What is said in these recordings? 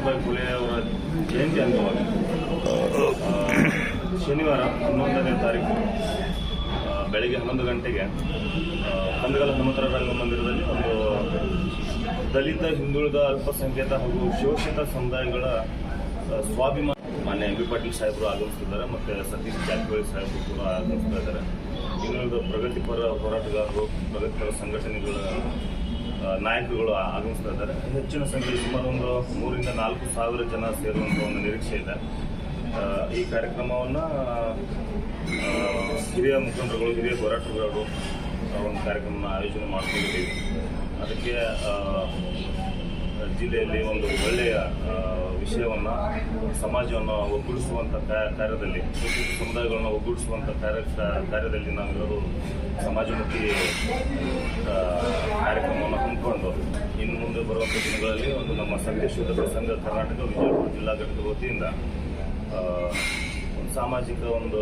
ಸಾವಿತ್ರಿಬಾಯಿ ಫುಲೆ ಅವರ ಜಯಂತಿ ಅಂಗವಾಗಿ ಶನಿವಾರ 11ನೇ ತಾರೀಕು ಬೆಳಗ್ಗೆ 11 ಗಂಟೆಗೆ ಕಂದಗಲ ಹನುಮಂತರ ರಂಗಮಂದಿರದಲ್ಲಿ ಒಂದು ದಲಿತ, ಹಿಂದುಳಿದ, ಅಲ್ಪಸಂಖ್ಯಾತ ಹಾಗೂ ಶೋಷಿತ ಸಮುದಾಯಗಳ ಸ್ವಾಭಿಮಾನ ಮಾನ್ಯ ಎಂ ಬಿ ಪಾಟೀಲ್ ಸಾಹೇಬರು ಆಗಮಿಸ್ತಿದ್ದಾರೆ ಮತ್ತು ಸತೀಶ್ ಜಾರಕಿಹೊಳಿ ಸಾಹೇಬರು ಕೂಡ ಆಗಮಿಸ್ತಾ ಇದ್ದಾರೆ. ಇನ್ನುಳಿದ ಪ್ರಗತಿಪರ ಹೋರಾಟಗಾರರು, ಪ್ರಗತಿಪರ ಸಂಘಟನೆಗಳ ನಾಯಕರುಗಳು ಆಗಮಿಸ್ತಾ ಇದ್ದಾರೆ. ಹೆಚ್ಚಿನ ಸಂಖ್ಯೆಯಲ್ಲಿ ಸುಮಾರು ಒಂದು 3 ರಿಂದ 4 ಸಾವಿರ ಜನ ಸೇರುವಂಥ ಒಂದು ನಿರೀಕ್ಷೆ ಇದೆ. ಈ ಕಾರ್ಯಕ್ರಮವನ್ನು ಹಿರಿಯ ಮುಖಂಡರುಗಳು, ಹಿರಿಯ ಹೋರಾಟಗಾರರು ಒಂದು ಕಾರ್ಯಕ್ರಮ ಆಯೋಜನೆ ಮಾಡ್ಕೊಂಡಿದ್ದೀವಿ. ಅದಕ್ಕೆ ಜಿಲ್ಲೆಯಲ್ಲಿ ಒಂದು ಒಳ್ಳೆಯ ವಿಷಯವನ್ನು, ಸಮಾಜವನ್ನು ಒಗ್ಗೂಡಿಸುವಂಥ ಕಾರ್ಯದಲ್ಲಿ, ಶೋಷಿತ ಸಮುದಾಯಗಳನ್ನು ಒಗ್ಗೂಡಿಸುವಂಥ ಕಾರ್ಯದಲ್ಲಿ ನಾವೆಲ್ಲರೂ ಸಮಾಜಮುಖಿ ಕಾರ್ಯಕ್ರಮವನ್ನು ಹಮ್ಮಿಕೊಂಡು ಇನ್ನು ಮುಂದೆ ಬರುವಂಥ ದಿನಗಳಲ್ಲಿ ಒಂದು ನಮ್ಮ ಸಂಘ ಕರ್ನಾಟಕ ವಿಜಯಪುರ ಜಿಲ್ಲಾ ಘಟಕದ ವತಿಯಿಂದ ಒಂದು ಸಾಮಾಜಿಕ ಒಂದು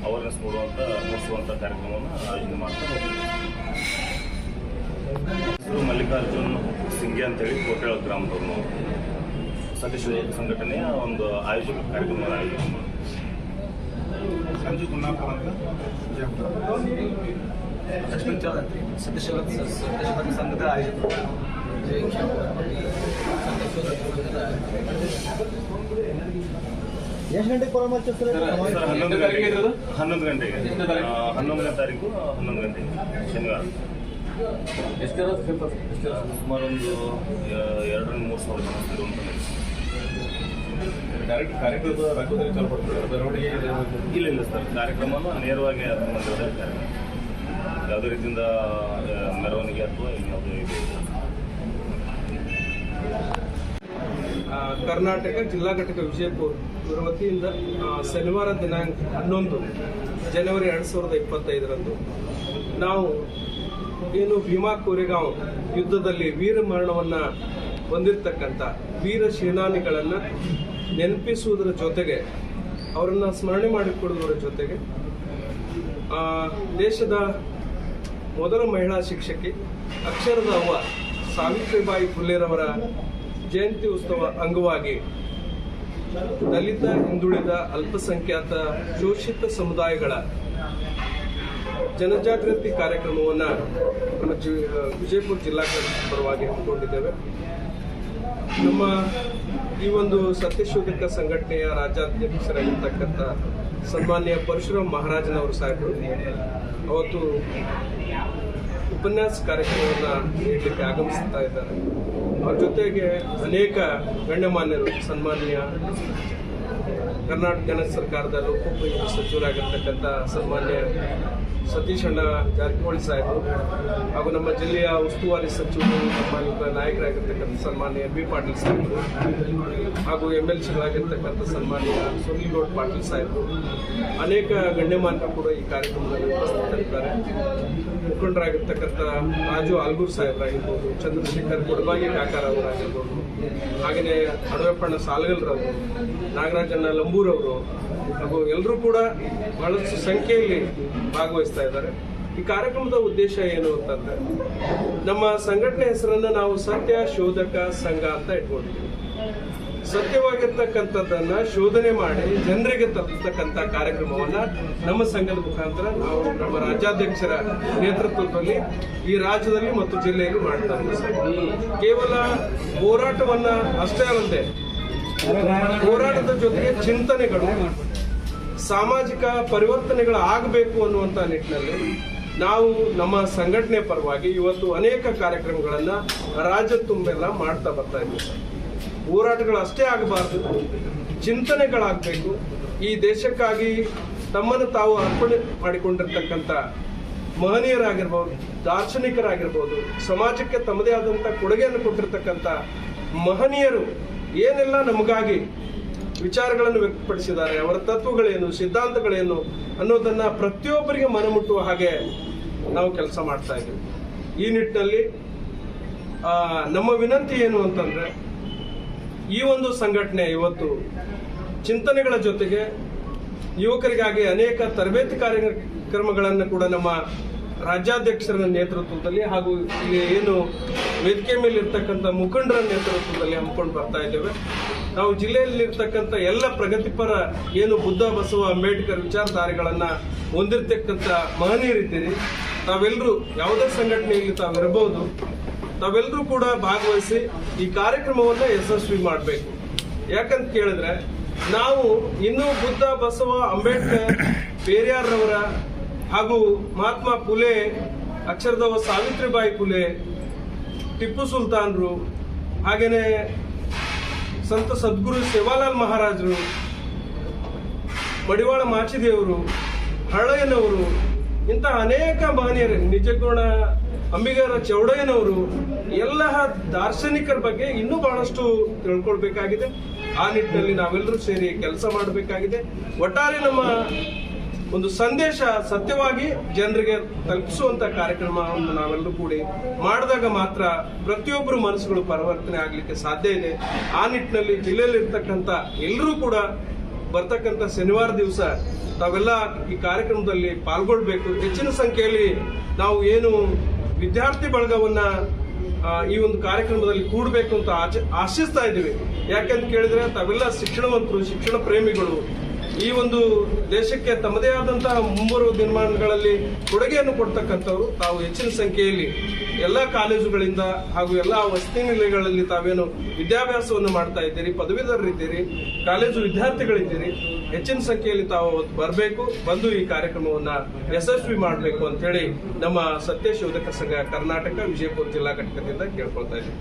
ಅವೇರ್ನೆಸ್ ಮೂಡಿಸುವಂಥ ಕಾರ್ಯಕ್ರಮವನ್ನು ಆಯೋಜನೆ ಮಾಡ್ತಾ ಹೋಗ್ತೀವಿ. ಮಲ್ಲಿಕಾರ್ಜುನ್ ಸಿಂಗೆ ಅಂತೇಳಿ ಕೋಟೆಳ ಗ್ರಾಮದವರು ಸತೀಶ್ ಸಂಘಟನೆಯ ಒಂದು ಕಾರ್ಯಕ್ರಮ ಆಯೋಜನೆ ಮಾಡಿ ಸಂಜು ಗುನ್ನಾಪುರ ಸತೀಶ್ ಸಂಘದ ಆಯೋಜಕರು ಎಷ್ಟು ಗಂಟೆಗೆ ಪ್ರಾರಂಭ ಆಗ್ತದೆ ಸರ್? 11 ಗಂಟೆಗೆ 11ನೇ ತಾರೀಕು 11 ಗಂಟೆಗೆ ಶನಿವಾರ. ಸುಮಾರು ಒಂದು 2 ರಿಂದ 3 ಸಾವಿರ ಜನ ಸೇರುವಂಥ ಡೈರೆಕ್ಟ್ ಕಾರ್ಯಕ್ರಮದ ರಂಗದಲ್ಲಿ ಮೆರವಣಿಗೆ ಇಲ್ಲ ಸರ್, ಕಾರ್ಯಕ್ರಮವನ್ನು ನೇರವಾಗಿ ಮಂದಿರದಲ್ಲಿ ಕಾರ್ಯಕ್ರಮ, ಯಾವುದೇ ರೀತಿಯಿಂದ ಮೆರವಣಿಗೆ ಅಥವಾ ಇನ್ಯಾವುದೇ ಇದೆ. ಕರ್ನಾಟಕ ಜಿಲ್ಲಾ ಘಟಕ ವಿಜಯಪುರ ಇವರ ವತಿಯಿಂದ ಶನಿವಾರ ದಿನಾಂಕ 11 ಜನವರಿ 2025ರಂದು ನಾವು ಏನು ಭೀಮಾ ಕೋರೆಗಾಂವ್ ಯುದ್ಧದಲ್ಲಿ ವೀರ ಮರಣವನ್ನು ಹೊಂದಿರತಕ್ಕಂಥ ವೀರ ಸೇನಾನಿಗಳನ್ನು ನೆನಪಿಸುವುದರ ಜೊತೆಗೆ, ಅವರನ್ನು ಸ್ಮರಣೆ ಮಾಡಿಕೊಡುವುದರ ಜೊತೆಗೆ, ದೇಶದ ಮೊದಲ ಮಹಿಳಾ ಶಿಕ್ಷಕಿ, ಅಕ್ಷರದ ಅವ್ವ ಸಾವಿತ್ರಿಬಾಯಿ ಫುಲೆರವರ ಜಯಂತಿ ಉತ್ಸವ ಅಂಗವಾಗಿ ದಲಿತ, ಹಿಂದುಳಿದ, ಅಲ್ಪಸಂಖ್ಯಾತ, ಶೋಷಿತ ಸಮುದಾಯಗಳ ಜನಜಾಗೃತಿ ಕಾರ್ಯಕ್ರಮವನ್ನು ನಮ್ಮ ವಿಜಯಪುರ ಜಿಲ್ಲಾ ಪರವಾಗಿ ಹಮ್ಮಿಕೊಂಡಿದ್ದೇವೆ. ನಮ್ಮ ಈ ಒಂದು ಸತ್ಯಶೋಧಕ ಸಂಘಟನೆಯ ರಾಜ್ಯಾಧ್ಯಕ್ಷರಾಗಿರ್ತಕ್ಕಂಥ ಸನ್ಮಾನ್ಯ ಪರಶುರಾಮ್ ಮಹಾರಾಜನವರು ಸಾಹೇಬರು ಅವತ್ತು ಉಪನ್ಯಾಸ ಕಾರ್ಯಕ್ರಮವನ್ನು ನೀಡಲಿಕ್ಕೆ ಆಗಮಿಸ್ತಾ ಇದ್ದಾರೆ. ಅವ್ರ ಜೊತೆಗೆ ಅನೇಕ ಗಣ್ಯಮಾನ್ಯರು, ಸನ್ಮಾನ್ಯ ಕರ್ನಾಟಕ ಸರ್ಕಾರದ ಲೋಕೋಪಯೋಗಿ ಸಚಿವರಾಗಿರ್ತಕ್ಕಂಥ ಸನ್ಮಾನ್ಯ ಸತೀಶ್ ಅಣ್ಣ ಜಾರಕಿಹೊಳಿ ಸಾಹೇಬರು ಹಾಗೂ ನಮ್ಮ ಜಿಲ್ಲೆಯ ಉಸ್ತುವಾರಿ ಸಚಿವರು, ನಮ್ಮ ನಾಯಕರಾಗಿರ್ತಕ್ಕಂಥ ಸನ್ಮಾನ್ಯ ಎಂ ಬಿ ಪಾಟೀಲ್ ಸಾಹೇಬರು ಹಾಗೂ MLCಗಳಾಗಿರ್ತಕ್ಕಂಥ ಸನ್ಮಾನ್ಯ ಸುನಿಲ್ ಗೌಡ್ ಪಾಟೀಲ್ ಸಾಹೇಬರು, ಅನೇಕ ಗಣ್ಯಮಾನ್ಯರು ಕೂಡ ಈ ಕಾರ್ಯಕ್ರಮದಲ್ಲಿ ಉಪಸ್ಥಿತರಿದ್ದಾರೆ. ಮುಖಂಡರಾಗಿರ್ತಕ್ಕಂಥ ರಾಜು ಆಲ್ಗೂರ್ ಸಾಹೇಬರಾಗಿರ್ಬೋದು, ಚಂದ್ರಶೇಖರ್ ಗುಡಬಾಗಿ ಕಾಕಾರವರಾಗಿರ್ಬೋದು, ಹಾಗೆಯೇ ಅಡವೆಪ್ಪಣ್ಣ ಸಾಲಗಲ್ರವರು, ನಾಗರಾಜಣ್ಣ ಲಂಬೂರವರು ಹಾಗೂ ಎಲ್ಲರೂ ಕೂಡ ಬಹಳಷ್ಟು ಸಂಖ್ಯೆಯಲ್ಲಿ ಭಾಗವಹಿಸ್ತಾ ಇದ್ದಾರೆ. ಈ ಕಾರ್ಯಕ್ರಮದ ಉದ್ದೇಶ ಏನು ಅಂತಂದ್ರೆ, ನಮ್ಮ ಸಂಘಟನೆ ಹೆಸರನ್ನು ನಾವು ಸತ್ಯ ಶೋಧಕ ಸಂಘ ಅಂತ ಇಟ್ಕೊಂಡಿದ್ದೀವಿ. ಸತ್ಯವಾಗಿರ್ತಕ್ಕಂಥದ್ದನ್ನ ಶೋಧನೆ ಮಾಡಿ ಜನರಿಗೆ ತಲುಪತಕ್ಕಂಥ ಕಾರ್ಯಕ್ರಮವನ್ನ ನಮ್ಮ ಸಂಘದ ಮುಖಾಂತರ ನಾವು ನಮ್ಮ ರಾಜ್ಯಾಧ್ಯಕ್ಷರ ನೇತೃತ್ವದಲ್ಲಿ ಈ ರಾಜ್ಯದಲ್ಲಿ ಮತ್ತು ಜಿಲ್ಲೆಯಲ್ಲಿ ಮಾಡ್ತಾ ಇದ್ದೀವಿ. ಕೇವಲ ಹೋರಾಟವನ್ನ ಅಷ್ಟೇ ಅಲ್ಲದೆ, ಹೋರಾಟದ ಜೊತೆಗೆ ಚಿಂತನೆಗಳು, ಸಾಮಾಜಿಕ ಪರಿವರ್ತನೆಗಳು ಆಗಬೇಕು ಅನ್ನುವಂಥ ನಿಟ್ಟಿನಲ್ಲಿ ನಾವು ನಮ್ಮ ಸಂಘಟನೆ ಪರವಾಗಿ ಇವತ್ತು ಅನೇಕ ಕಾರ್ಯಕ್ರಮಗಳನ್ನು ರಾಜ್ಯ ತುಂಬೆಲ್ಲ ಮಾಡ್ತಾ ಬರ್ತಾ ಇದ್ದೀವಿ. ಹೋರಾಟಗಳು ಅಷ್ಟೇ ಆಗಬಾರ್ದು, ಚಿಂತನೆಗಳಾಗಬೇಕು. ಈ ದೇಶಕ್ಕಾಗಿ ತಮ್ಮನ್ನು ತಾವು ಅರ್ಪಣೆ ಮಾಡಿಕೊಂಡಿರ್ತಕ್ಕಂಥ ಮಹನೀಯರಾಗಿರ್ಬೋದು, ದಾರ್ಶನಿಕರಾಗಿರ್ಬೋದು, ಸಮಾಜಕ್ಕೆ ತಮ್ಮದೇ ಆದಂಥ ಕೊಡುಗೆಯನ್ನು ಕೊಟ್ಟಿರ್ತಕ್ಕಂಥ ಮಹನೀಯರು ಏನೆಲ್ಲ ನಮಗಾಗಿ ವಿಚಾರಗಳನ್ನು ವ್ಯಕ್ತಪಡಿಸಿದ್ದಾರೆ, ಅವರ ತತ್ವಗಳೇನು, ಸಿದ್ಧಾಂತಗಳೇನು ಅನ್ನೋದನ್ನ ಪ್ರತಿಯೊಬ್ಬರಿಗೆ ಮನಮುಟ್ಟುವ ಹಾಗೆ ನಾವು ಕೆಲಸ ಮಾಡ್ತಾ ಇದ್ದೀವಿ. ಈ ನಿಟ್ಟಿನಲ್ಲಿ ನಮ್ಮ ವಿನಂತಿ ಏನು ಅಂತಂದ್ರೆ, ಈ ಒಂದು ಸಂಘಟನೆ ಇವತ್ತು ಚಿಂತನೆಗಳ ಜೊತೆಗೆ ಯುವಕರಿಗಾಗಿ ಅನೇಕ ತರಬೇತಿ ಕಾರ್ಯಕ್ರಮಗಳನ್ನು ಕೂಡ ನಮ್ಮ ರಾಜ್ಯಾಧ್ಯಕ್ಷರ ನೇತೃತ್ವದಲ್ಲಿ ಹಾಗೂ ಇಲ್ಲಿ ಏನು ವೇದಿಕೆ ಮೇಲೆ ಇರ್ತಕ್ಕಂಥ ಮುಖಂಡರ ನೇತೃತ್ವದಲ್ಲಿ ಹಮ್ಮಿಕೊಂಡು ಬರ್ತಾ ಇದ್ದೇವೆ. ನಾವು ಜಿಲ್ಲೆಯಲ್ಲಿರ್ತಕ್ಕಂಥ ಎಲ್ಲ ಪ್ರಗತಿಪರ ಏನು ಬುದ್ಧ ಬಸವ ಅಂಬೇಡ್ಕರ್ ವಿಚಾರಧಾರೆಗಳನ್ನ ಹೊಂದಿರತಕ್ಕಂಥ ಮಹನೀಯರಿದ್ದೀರಿ. ತಾವೆಲ್ಲರೂ ಯಾವುದೇ ಸಂಘಟನೆಯಲ್ಲಿ ತಾವಿರಬಹುದು, ತಾವೆಲ್ಲರೂ ಕೂಡ ಭಾಗವಹಿಸಿ ಈ ಕಾರ್ಯಕ್ರಮವನ್ನು ಯಶಸ್ವಿ ಮಾಡಬೇಕು. ಯಾಕಂತ ಕೇಳಿದ್ರೆ ನಾವು ಇನ್ನೂ ಬುದ್ಧ ಬಸವ ಅಂಬೇಡ್ಕರ್ ಪೇರಿಯಾರ್ರವರ ಹಾಗೂ ಮಹಾತ್ಮ ಫುಲೆ, ಅಕ್ಷರದವ ಸಾವಿತ್ರಿಬಾಯಿ ಫುಲೆ, ಟಿಪ್ಪು ಸುಲ್ತಾನ್ರು, ಹಾಗೇನೆ ಸಂತ ಸದ್ಗುರು ಸೇವಾಲಾಲ್ ಮಹಾರಾಜರು, ಮಡಿವಾಳ ಮಾಚಿದೇವರು, ಹಳಯ್ಯನವರು, ಇಂತಹ ಅನೇಕ ಮಹನೀಯರು, ನಿಜಗುಣ ಅಂಬಿಗರ ಚೌಡಯ್ಯನವರು, ಎಲ್ಲ ದಾರ್ಶನಿಕರ ಬಗ್ಗೆ ಇನ್ನೂ ಬಹಳಷ್ಟು ತಿಳ್ಕೊಳ್ಬೇಕಾಗಿದೆ. ಆ ನಿಟ್ಟಿನಲ್ಲಿ ನಾವೆಲ್ಲರೂ ಸೇರಿ ಕೆಲಸ ಮಾಡಬೇಕಾಗಿದೆ. ಒಟ್ಟಾರೆ ನಮ್ಮ ಒಂದು ಸಂದೇಶ ಸತ್ಯವಾಗಿ ಜನರಿಗೆ ತಲುಪಿಸುವಂತ ಕಾರ್ಯಕ್ರಮವನ್ನು ನಾವೆಲ್ಲರೂ ಕೂಡಿ ಮಾಡಿದಾಗ ಮಾತ್ರ ಪ್ರತಿಯೊಬ್ಬರು ಮನಸ್ಸುಗಳು ಪರಿವರ್ತನೆ ಆಗಲಿಕ್ಕೆ ಸಾಧ್ಯ ಇದೆ. ಆ ನಿಟ್ಟಿನಲ್ಲಿ ಜಿಲ್ಲೆಯಲ್ಲಿರ್ತಕ್ಕಂಥ ಎಲ್ಲರೂ ಕೂಡ ಬರ್ತಕ್ಕಂಥ ಶನಿವಾರ ದಿವಸ ತಾವೆಲ್ಲ ಈ ಕಾರ್ಯಕ್ರಮದಲ್ಲಿ ಪಾಲ್ಗೊಳ್ಬೇಕು. ಹೆಚ್ಚಿನ ಸಂಖ್ಯೆಯಲ್ಲಿ ನಾವು ಏನು ವಿದ್ಯಾರ್ಥಿ ಬಳಗವನ್ನ ಈ ಒಂದು ಕಾರ್ಯಕ್ರಮದಲ್ಲಿ ಕೂಡಬೇಕು ಅಂತ ಆಶಿಸ್ತಾ ಇದ್ದೀವಿ. ಯಾಕೆಂತ ಕೇಳಿದ್ರೆ ತಾವೆಲ್ಲ ಶಿಕ್ಷಣವಂತರು, ಶಿಕ್ಷಣ ಪ್ರೇಮಿಗಳು, ಈ ಒಂದು ದೇಶಕ್ಕೆ ತಮ್ಮದೇ ಆದಂತಹ ಮುಂಬರುವ ದಿನಮಾನಗಳಲ್ಲಿ ಕೊಡುಗೆಯನ್ನು ಕೊಡ್ತಕ್ಕಂಥವ್ರು. ತಾವು ಹೆಚ್ಚಿನ ಸಂಖ್ಯೆಯಲ್ಲಿ ಎಲ್ಲ ಕಾಲೇಜುಗಳಿಂದ ಹಾಗೂ ಎಲ್ಲ ವಸತಿ ನಿಲಯಗಳಲ್ಲಿ ತಾವೇನು ವಿದ್ಯಾಭ್ಯಾಸವನ್ನು ಮಾಡ್ತಾ ಇದ್ದೀರಿ, ಪದವೀಧರರಿದ್ದೀರಿ, ಕಾಲೇಜು ವಿದ್ಯಾರ್ಥಿಗಳಿದ್ದೀರಿ, ಹೆಚ್ಚಿನ ಸಂಖ್ಯೆಯಲ್ಲಿ ತಾವು ಅವತ್ತು ಬರಬೇಕು, ಬಂದು ಈ ಕಾರ್ಯಕ್ರಮವನ್ನ ಯಶಸ್ವಿ ಮಾಡಬೇಕು ಅಂತ ಹೇಳಿ ನಮ್ಮ ಸತ್ಯ ಶೋಧಕ ಸಂಘ ಕರ್ನಾಟಕ ವಿಜಯಪುರ ಜಿಲ್ಲಾ ಘಟಕದಿಂದ ಕೇಳ್ಕೊಳ್ತಾ ಇದ್ದೀವಿ.